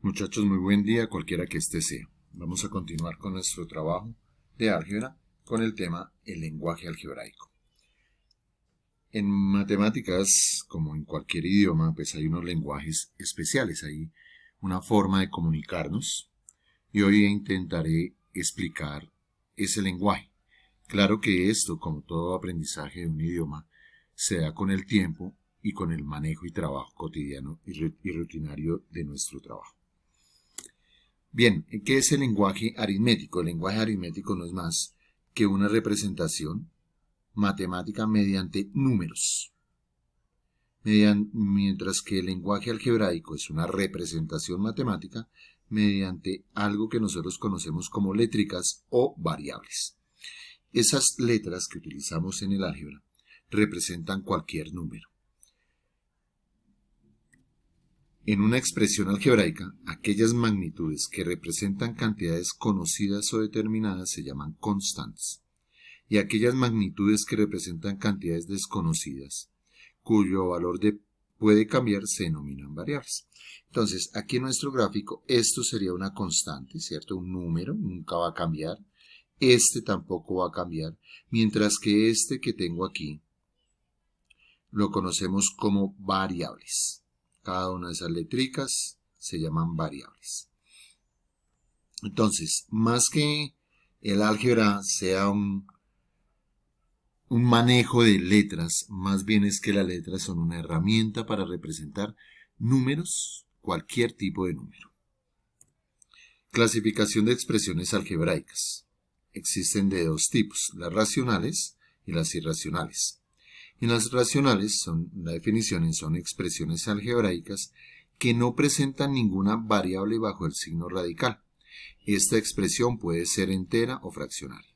Muchachos, muy buen día, cualquiera que este sea. Vamos a continuar con nuestro trabajo de álgebra con el tema el lenguaje algebraico. En matemáticas, como en cualquier idioma, pues hay unos lenguajes especiales, hay una forma de comunicarnos y hoy intentaré explicar ese lenguaje. Claro que esto, como todo aprendizaje de un idioma, se da con el tiempo y con el manejo y trabajo cotidiano y rutinario de nuestro trabajo. Bien, ¿qué es el lenguaje aritmético? El lenguaje aritmético no es más que una representación matemática mediante números, mientras que el lenguaje algebraico es una representación matemática mediante algo que nosotros conocemos como létricas o variables. Esas letras que utilizamos en el álgebra representan cualquier número. En una expresión algebraica, aquellas magnitudes que representan cantidades conocidas o determinadas se llaman constantes, y aquellas magnitudes que representan cantidades desconocidas, cuyo valor puede cambiar, se denominan variables. Entonces, aquí en nuestro gráfico, esto sería una constante, ¿cierto? Un número, nunca va a cambiar. Este tampoco va a cambiar, mientras que este que tengo aquí lo conocemos como variables. Cada una de esas letricas se llaman variables. Entonces, más que el álgebra sea un manejo de letras, más bien es que las letras son una herramienta para representar números, cualquier tipo de número. Clasificación de expresiones algebraicas. Existen de dos tipos, las racionales y las irracionales. En las racionales, la definición son expresiones algebraicas que no presentan ninguna variable bajo el signo radical. Esta expresión puede ser entera o fraccionaria.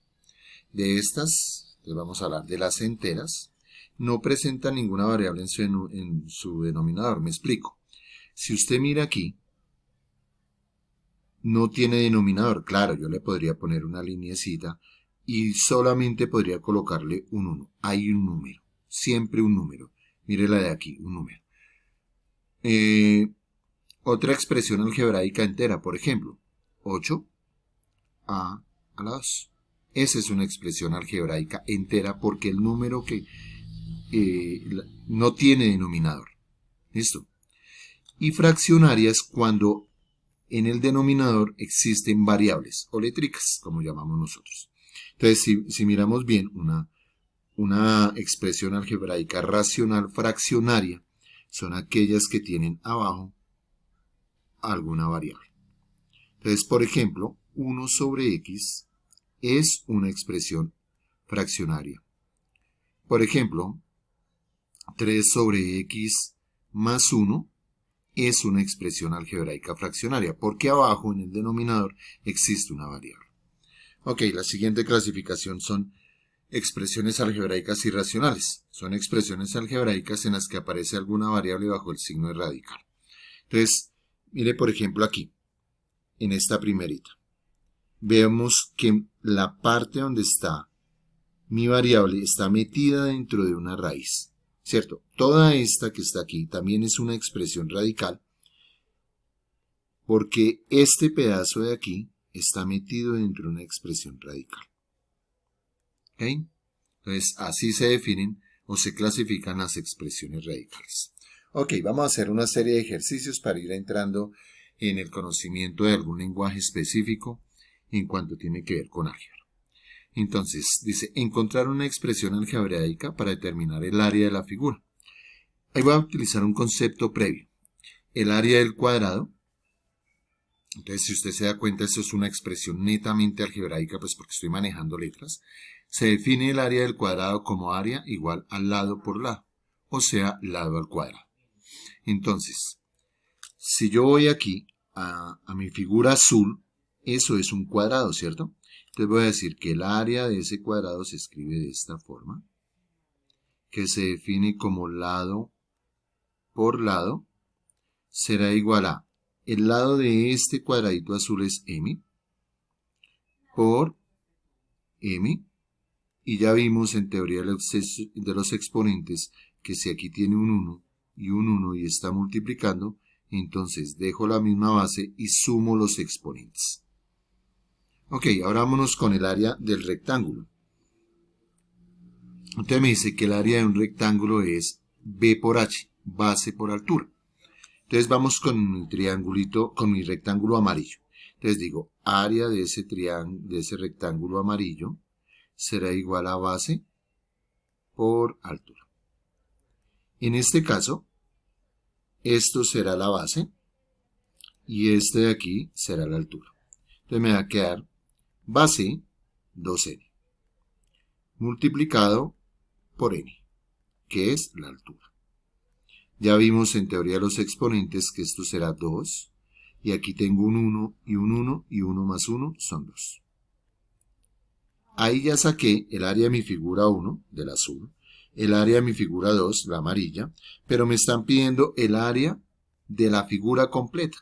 De estas, vamos a hablar de las enteras, no presentan ninguna variable en su denominador. Me explico. Si usted mira aquí, no tiene denominador. Claro, yo le podría poner una lineecita y solamente podría colocarle un 1. Hay un número. Siempre un número. Mire la de aquí, un número. Otra expresión algebraica entera, por ejemplo, 8 a la 2. Esa es una expresión algebraica entera porque el número que no tiene denominador. ¿Listo? Y fraccionaria es cuando en el denominador existen variables o létricas, como llamamos nosotros. Entonces, si miramos bien, una expresión algebraica racional fraccionaria son aquellas que tienen abajo alguna variable. Entonces, por ejemplo, 1 sobre x es una expresión fraccionaria. Por ejemplo, 3 sobre x más 1 es una expresión algebraica fraccionaria, porque abajo en el denominador existe una variable. Ok, la siguiente clasificación son expresiones algebraicas irracionales. Son expresiones algebraicas en las que aparece alguna variable bajo el signo de radical. Entonces, mire por ejemplo aquí, en esta primerita. Vemos que la parte donde está mi variable está metida dentro de una raíz, ¿cierto? Toda esta que está aquí también es una expresión radical porque este pedazo de aquí está metido dentro de una expresión radical. ¿Ok? Entonces, así se definen o se clasifican las expresiones radicales. Ok, vamos a hacer una serie de ejercicios para ir entrando en el conocimiento de algún lenguaje específico en cuanto tiene que ver con álgebra. Entonces, dice, encontrar una expresión algebraica para determinar el área de la figura. Ahí voy a utilizar un concepto previo. El área del cuadrado. Entonces, si usted se da cuenta, esto es una expresión netamente algebraica, pues porque estoy manejando letras. Se define el área del cuadrado como área igual al lado por lado, o sea, lado al cuadrado. Entonces, si yo voy aquí a mi figura azul, eso es un cuadrado, ¿cierto? Entonces voy a decir que el área de ese cuadrado se escribe de esta forma, que se define como lado por lado, será igual a el lado de este cuadradito azul es m por m, y ya vimos en teoría de los exponentes que si aquí tiene un 1 y un 1 y está multiplicando, entonces dejo la misma base y sumo los exponentes. Ok, ahora vámonos con el área del rectángulo. Entonces me dice que el área de un rectángulo es B por H, base por altura. Entonces vamos con mi triangulito, con mi rectángulo amarillo. Entonces digo, área de ese rectángulo amarillo será igual a base por altura. En este caso, esto será la base y este de aquí será la altura. Entonces me va a quedar base 2n multiplicado por n, que es la altura. Ya vimos en teoría de los exponentes que esto será 2, y aquí tengo un 1 y un 1, y 1 más 1 son 2. Ahí ya saqué el área de mi figura 1, del azul, el área de mi figura 2, la amarilla, pero me están pidiendo el área de la figura completa.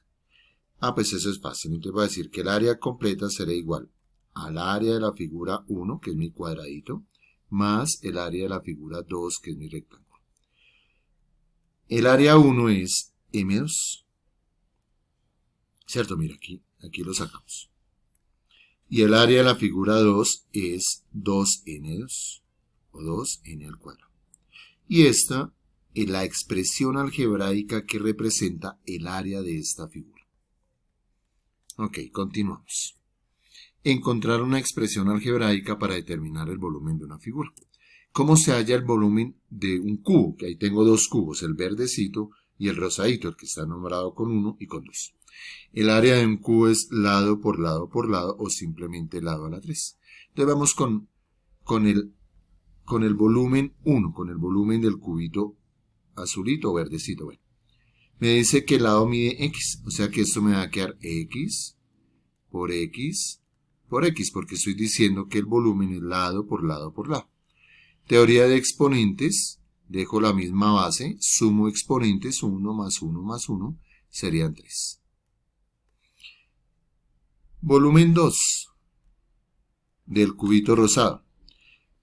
Pues eso es fácil. Entonces voy a decir que el área completa será igual al área de la figura 1, que es mi cuadradito, más el área de la figura 2, que es mi rectángulo. El área 1 es M2. ¿Cierto? Mira, aquí lo sacamos. Y el área de la figura 2 es 2n2, o 2n al cuadrado. Y esta es la expresión algebraica que representa el área de esta figura. Ok, continuamos. Encontrar una expresión algebraica para determinar el volumen de una figura. ¿Cómo se halla el volumen de un cubo? Que ahí tengo dos cubos, el verdecito y el rosadito, el que está nombrado con 1 y con 2. El área de un cubo es lado por lado por lado, o simplemente lado a la 3. Entonces vamos con el volumen 1, con el volumen del cubito azulito o verdecito. Bueno, me dice que el lado mide x, o sea que esto me va a quedar x por x por x, porque estoy diciendo que el volumen es lado por lado por lado. Teoría de exponentes, dejo la misma base, sumo exponentes, 1 más 1 más 1, serían 3. Volumen 2 del cubito rosado.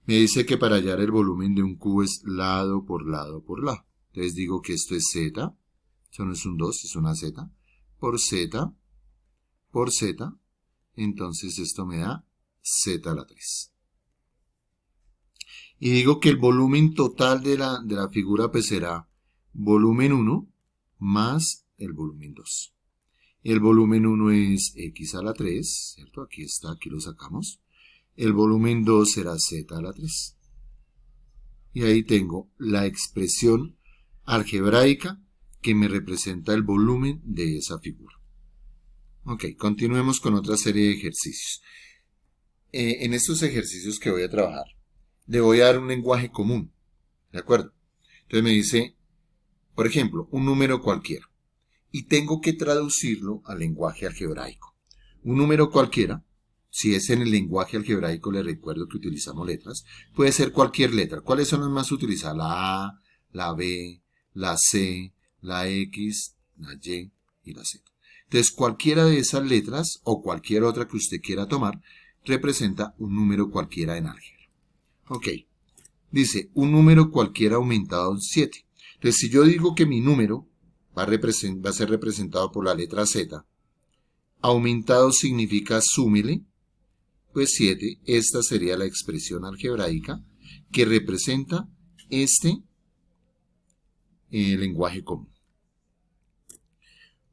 Me dice que para hallar el volumen de un cubo es lado por lado por lado. Entonces digo que esto es z, eso no es un 2, es una z, por z, por z, entonces esto me da z a la 3. Y digo que el volumen total de la figura pues será volumen 1 más el volumen 2. El volumen 1 es x a la 3, ¿cierto? Aquí está, aquí lo sacamos. El volumen 2 será z a la 3. Y ahí tengo la expresión algebraica que me representa el volumen de esa figura. Ok, continuemos con otra serie de ejercicios. En estos ejercicios que voy a trabajar, le voy a dar un lenguaje común, ¿de acuerdo? Entonces me dice, por ejemplo, un número cualquiera, y tengo que traducirlo al lenguaje algebraico. Un número cualquiera, si es en el lenguaje algebraico, les recuerdo que utilizamos letras, puede ser cualquier letra. ¿Cuáles son las más utilizadas? La A, la B, la C, la X, la Y y la Z. Entonces, cualquiera de esas letras, o cualquier otra que usted quiera tomar, representa un número cualquiera en álgebra. Ok, dice un número cualquiera aumentado en 7. Entonces, si yo digo que mi número va a ser representado por la letra Z, aumentado significa súmele, pues 7, esta sería la expresión algebraica que representa este lenguaje común.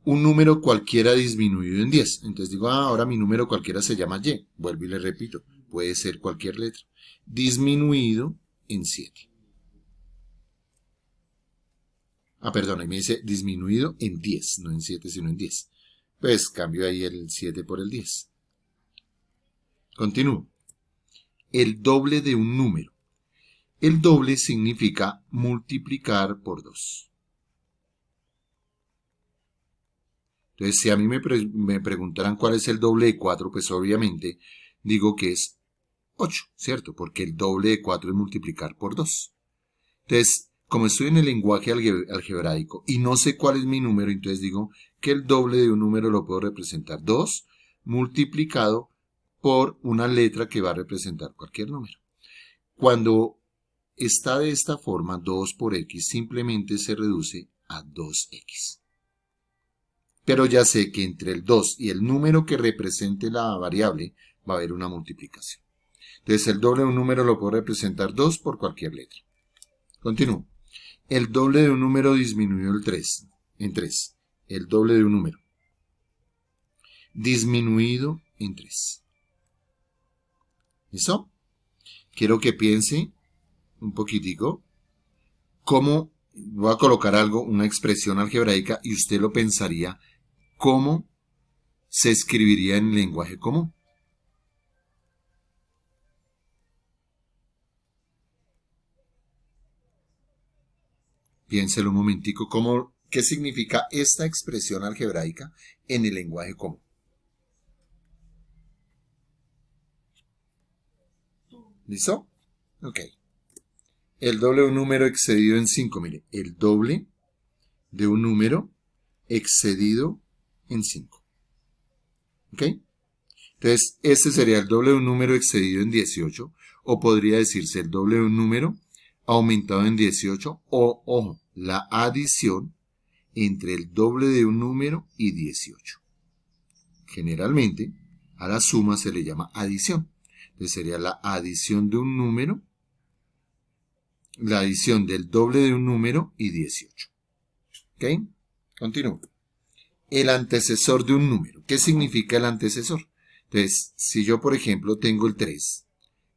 Un número cualquiera disminuido en 10. Entonces digo, ahora mi número cualquiera se llama Y. Vuelvo y le repito, puede ser cualquier letra. Disminuido en 7. Perdón, ahí me dice disminuido en 10, no en 7, sino en 10. Pues cambio ahí el 7 por el 10. Continúo. El doble de un número. El doble significa multiplicar por 2. Entonces, si a mí me preguntaran cuál es el doble de 4, pues obviamente digo que es 8, ¿cierto? Porque el doble de 4 es multiplicar por 2. Entonces, como estoy en el lenguaje algebraico y no sé cuál es mi número, entonces digo que el doble de un número lo puedo representar 2 multiplicado por una letra que va a representar cualquier número. Cuando está de esta forma, 2 por x simplemente se reduce a 2x. pero ya sé que entre el 2 y el número que represente la variable va a haber una multiplicación. Entonces el doble de un número lo puedo representar 2 por cualquier letra. Continúo. El doble de un número disminuyó en 3. El doble de un número disminuido en 3. ¿Listo? Quiero que piense un poquitico cómo voy a colocar algo, una expresión algebraica, y usted lo pensaría cómo se escribiría en lenguaje común. Piénselo un momentico, ¿qué significa esta expresión algebraica en el lenguaje común? ¿Listo? Ok. El doble de un número excedido en 5, mire, el doble de un número excedido en 5. ¿Ok? Entonces, este sería el doble de un número excedido en 18, o podría decirse el doble de un número aumentado en 18, o, ojo, la adición entre el doble de un número y 18. Generalmente, a la suma se le llama adición. Entonces sería la adición de un número, la adición del doble de un número y 18. ¿Ok? Continúo. El antecesor de un número. ¿Qué significa el antecesor? Entonces, si yo, por ejemplo, tengo el 3,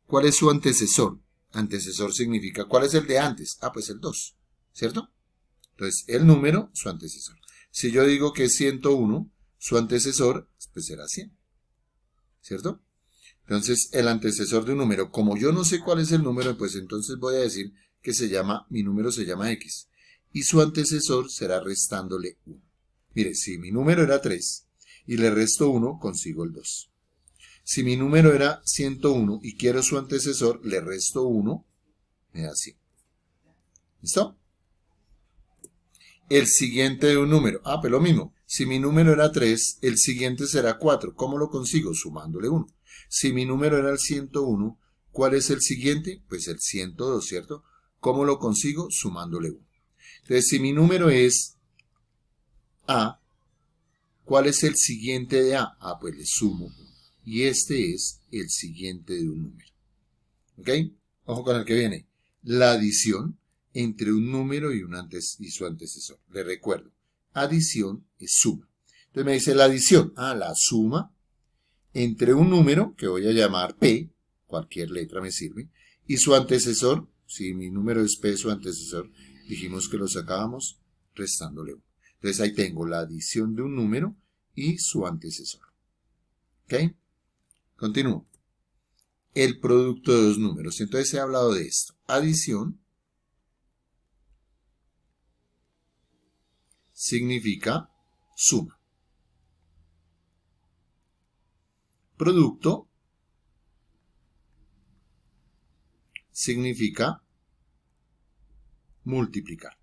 ¿cuál es su antecesor? Antecesor significa, ¿cuál es el de antes? Ah, pues el 2, ¿cierto? Entonces, el número, su antecesor. Si yo digo que es 101, su antecesor, pues será 100, ¿cierto? Entonces, el antecesor de un número, como yo no sé cuál es el número, pues entonces voy a decir que mi número se llama X. Y su antecesor será restándole 1. Mire, si mi número era 3 y le resto 1, consigo el 2. Si mi número era 101 y quiero su antecesor, le resto 1, me da 100. ¿Listo? El siguiente de un número. Ah, pues lo mismo. Si mi número era 3, el siguiente será 4. ¿Cómo lo consigo? Sumándole 1. Si mi número era el 101, ¿cuál es el siguiente? Pues el 102, ¿cierto? ¿Cómo lo consigo? Sumándole 1. Entonces, si mi número es A, ¿cuál es el siguiente de A? Ah, pues le sumo 1. Y este es el siguiente de un número. ¿Ok? Ojo con el que viene. La adición entre un número y su antecesor. Le recuerdo, adición es suma. Entonces me dice la adición, la suma entre un número, que voy a llamar P, cualquier letra me sirve, y su antecesor, si mi número es P, su antecesor, dijimos que lo sacábamos restándole 1. Entonces ahí tengo la adición de un número y su antecesor. ¿Ok? Continúo. El producto de dos números. Entonces he hablado de esto. Adición significa suma. Producto significa multiplicar.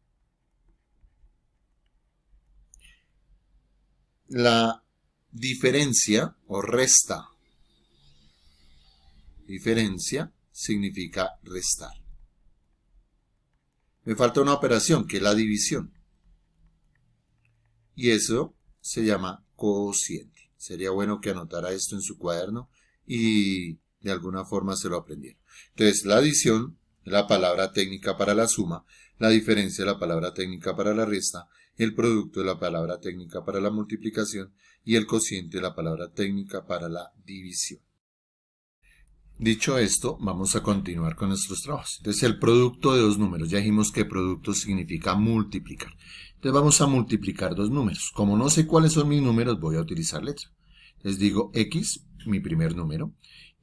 La diferencia o resta. Diferencia significa restar. Me falta una operación que es la división. Y eso se llama cociente. Sería bueno que anotara esto en su cuaderno y de alguna forma se lo aprendiera. Entonces, la adición es la palabra técnica para la suma, la diferencia es la palabra técnica para la resta, el producto es la palabra técnica para la multiplicación y el cociente es la palabra técnica para la división. Dicho esto, vamos a continuar con nuestros trabajos. Entonces, el producto de dos números. Ya dijimos que producto significa multiplicar. Entonces, vamos a multiplicar dos números. Como no sé cuáles son mis números, voy a utilizar letra. Les digo X, mi primer número,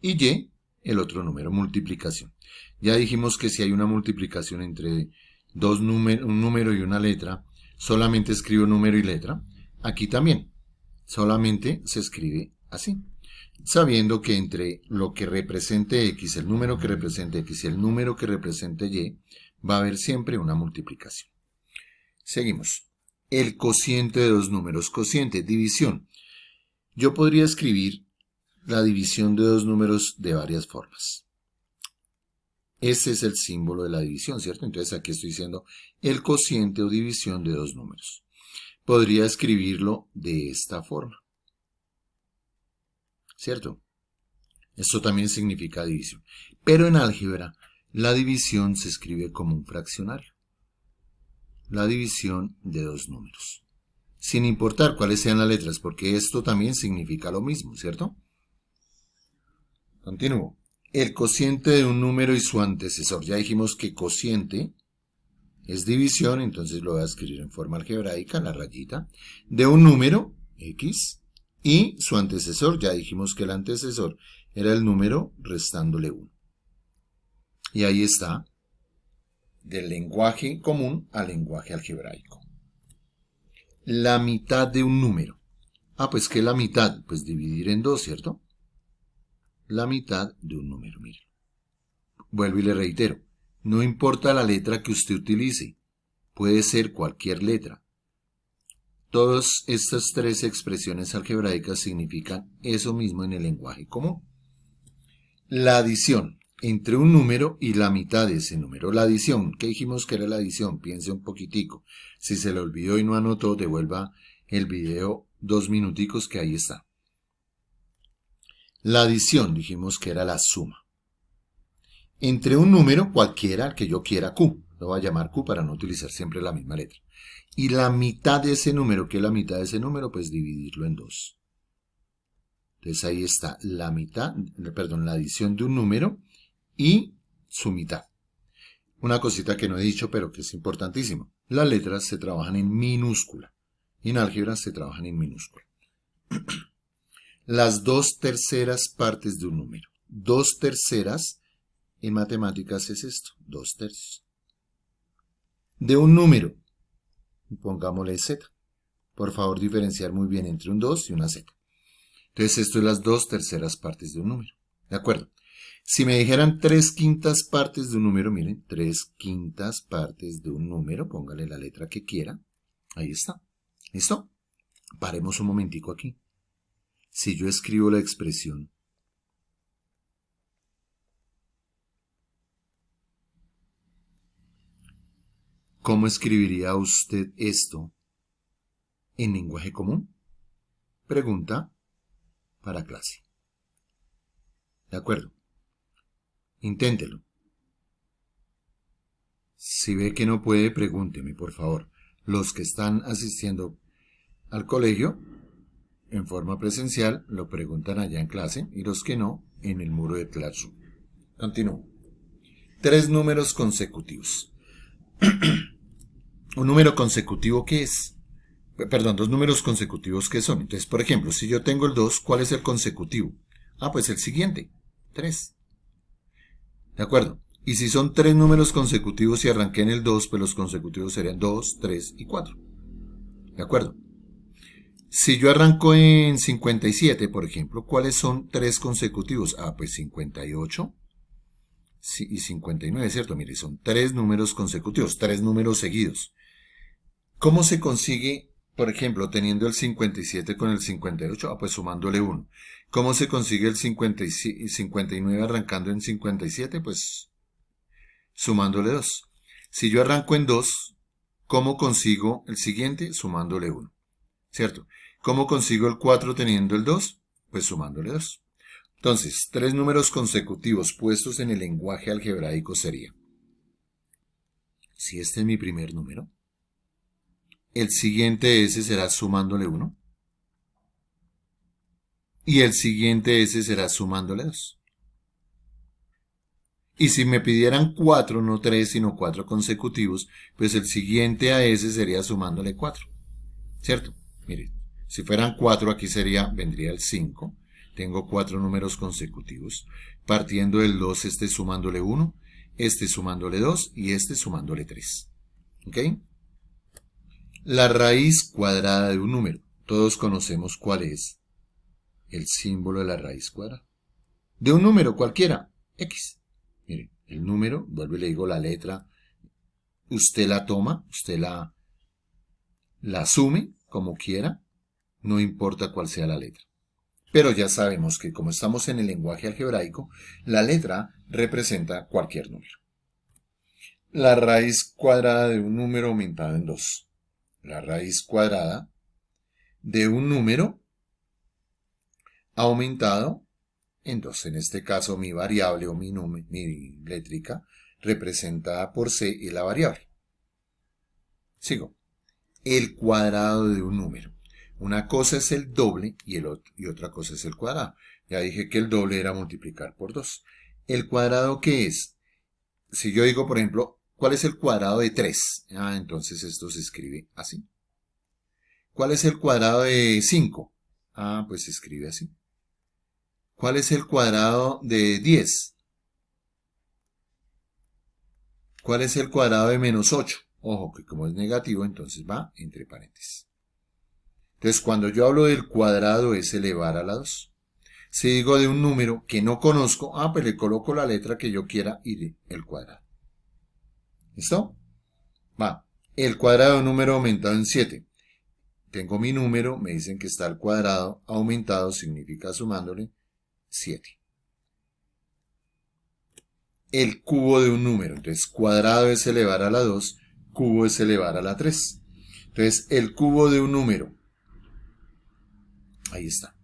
y Y, el otro número, multiplicación. Ya dijimos que si hay una multiplicación entre un número y una letra, solamente escribo número y letra. Aquí también, solamente se escribe así. Sabiendo que entre lo que represente X, el número que represente X y el número que represente Y, va a haber siempre una multiplicación. Seguimos. El cociente de dos números. Cociente, división. Yo podría escribir la división de dos números de varias formas. Este es el símbolo de la división, ¿cierto? Entonces aquí estoy diciendo el cociente o división de dos números. podría escribirlo de esta forma. ¿Cierto? Esto también significa división. Pero en álgebra, la división se escribe como un fraccionario. La división de dos números. Sin importar cuáles sean las letras, porque esto también significa lo mismo, ¿cierto? Continúo. El cociente de un número y su antecesor. Ya dijimos que cociente es división, entonces lo voy a escribir en forma algebraica, la rayita, de un número, x, y su antecesor, ya dijimos que el antecesor era el número restándole 1. Y ahí está, del lenguaje común al lenguaje algebraico. La mitad de un número. Pues ¿qué es la mitad? Pues dividir en 2, ¿cierto? La mitad de un número, miren. Vuelvo y le reitero, no importa la letra que usted utilice, puede ser cualquier letra. Todas estas tres expresiones algebraicas significan eso mismo en el lenguaje común. La adición entre un número y la mitad de ese número. La adición, ¿qué dijimos que era la adición? Piense un poquitico. Si se le olvidó y no anotó, devuelva el video 2 minuticos que ahí está. La adición, dijimos que era la suma. Entre un número cualquiera, el que yo quiera, Q. Lo voy a llamar Q para no utilizar siempre la misma letra. Y la mitad de ese número, ¿qué es la mitad de ese número? Pues dividirlo en 2. Entonces ahí está la mitad, perdón, la adición de un número y su mitad. Una cosita que no he dicho, pero que es importantísimo. Las letras se trabajan en minúscula. Y en álgebra se trabajan en minúscula. Las 2/3 partes de un número. 2/3 en matemáticas es esto, 2/3. De un número, pongámosle z. Por favor, diferenciar muy bien entre un 2 y una z. Entonces, esto es las 2/3 partes de un número. ¿De acuerdo? Si me dijeran 3/5 partes de un número, miren, 3/5 partes de un número, póngale la letra que quiera. Ahí está. ¿Listo? Paremos un momentico aquí. Si yo escribo la expresión ¿cómo escribiría usted esto en lenguaje común? Pregunta para clase. ¿De acuerdo? Inténtelo. Si ve que no puede, pregúnteme, por favor. Los que están asistiendo al colegio en forma presencial lo preguntan allá en clase y los que no, en el muro de Classroom. Continúo. 3 números consecutivos. ¿Un número consecutivo qué es? Perdón, 2 números consecutivos ¿qué son? Entonces, por ejemplo, si yo tengo el 2, ¿cuál es el consecutivo? Pues el siguiente, 3. ¿De acuerdo? Y si son 3 números consecutivos y arranqué en el 2, pues los consecutivos serían 2, 3 y 4. ¿De acuerdo? Si yo arranco en 57, por ejemplo, ¿cuáles son 3 consecutivos? Pues 58 y 59, ¿cierto? Mire, son 3 números consecutivos, 3 números seguidos. ¿Cómo se consigue, por ejemplo, teniendo el 57 con el 58? Pues sumándole 1. ¿Cómo se consigue el 59 arrancando en 57? Pues sumándole 2. Si yo arranco en 2, ¿cómo consigo el siguiente? Sumándole 1. ¿Cierto? ¿Cómo consigo el 4 teniendo el 2? Pues sumándole 2. Entonces, 3 números consecutivos puestos en el lenguaje algebraico sería, si este es mi primer número, el siguiente S será sumándole 1. Y el siguiente S será sumándole 2. Y si me pidieran 4, no 3, sino 4 consecutivos, pues el siguiente a S sería sumándole 4. ¿Cierto? Miren, si fueran 4, aquí vendría el 5. Tengo 4 números consecutivos. Partiendo del 2, este sumándole 1, este sumándole 2 y este sumándole 3. ¿Ok? La raíz cuadrada de un número. Todos conocemos cuál es el símbolo de la raíz cuadrada. De un número cualquiera, X. Miren, el número, vuelvo y le digo la letra, usted la toma, usted la asume como quiera, no importa cuál sea la letra. Pero ya sabemos que como estamos en el lenguaje algebraico, la letra representa cualquier número. La raíz cuadrada de un número aumentado en 2. la raíz cuadrada de un número aumentado en 2. En este caso, mi variable o mi métrica representada por c es la variable. Sigo. El cuadrado de un número. Una cosa es el doble y otra cosa es el cuadrado. Ya dije que el doble era multiplicar por 2. ¿El cuadrado qué es? Si yo digo, por ejemplo, ¿cuál es el cuadrado de 3? Entonces esto se escribe así. ¿Cuál es el cuadrado de 5? Pues se escribe así. ¿Cuál es el cuadrado de 10? ¿Cuál es el cuadrado de menos 8? Ojo, que como es negativo, entonces va entre paréntesis. Entonces, cuando yo hablo del cuadrado es elevar a la 2. Si digo de un número que no conozco, pues le coloco la letra que yo quiera y el cuadrado. ¿Listo? Va. El cuadrado de un número aumentado en 7. Tengo mi número, me dicen que está al cuadrado, aumentado significa sumándole 7. El cubo de un número, entonces cuadrado es elevar a la 2, cubo es elevar a la 3. Entonces el cubo de un número, ahí está.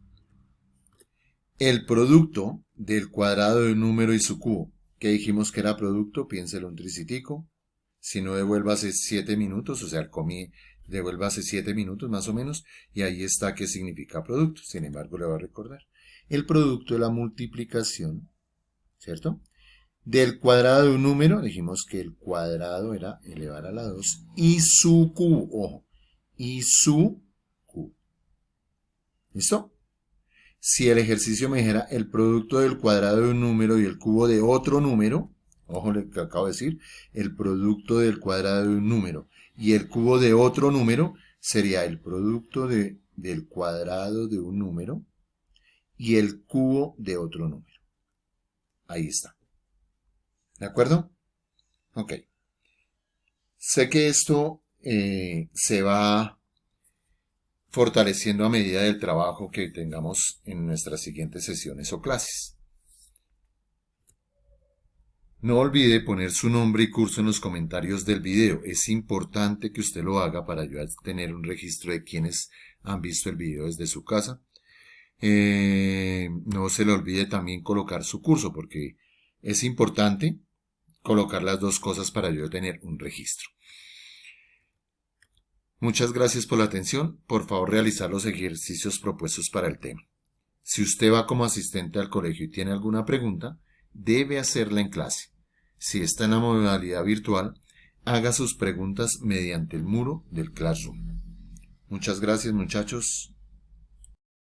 El producto del cuadrado de un número y su cubo, que dijimos que era producto, piénselo un tricitico. Si no, devuélvase 7 minutos, o sea, devuélvase 7 minutos más o menos, y ahí está qué significa producto. Sin embargo, le voy a recordar. El producto de la multiplicación, ¿cierto? Del cuadrado de un número, dijimos que el cuadrado era elevar a la 2, y su cubo, ojo, y su cubo. ¿Listo? Si el ejercicio me dijera el producto del cuadrado de un número y el cubo de otro número, ojo lo que acabo de decir, el producto del cuadrado de un número y el cubo de otro número sería el producto del cuadrado de un número y el cubo de otro número. Ahí está. ¿De acuerdo? Ok. Sé que esto se va fortaleciendo a medida del trabajo que tengamos en nuestras siguientes sesiones o clases. No olvide poner su nombre y curso en los comentarios del video. Es importante que usted lo haga para ayudar a tener un registro de quienes han visto el video desde su casa. No se le olvide también colocar su curso porque es importante colocar las dos cosas para yo tener un registro. Muchas gracias por la atención. Por favor, realizar los ejercicios propuestos para el tema. Si usted va como asistente al colegio y tiene alguna pregunta, debe hacerla en clase. Si está en la modalidad virtual, haga sus preguntas mediante el muro del Classroom. Muchas gracias, muchachos.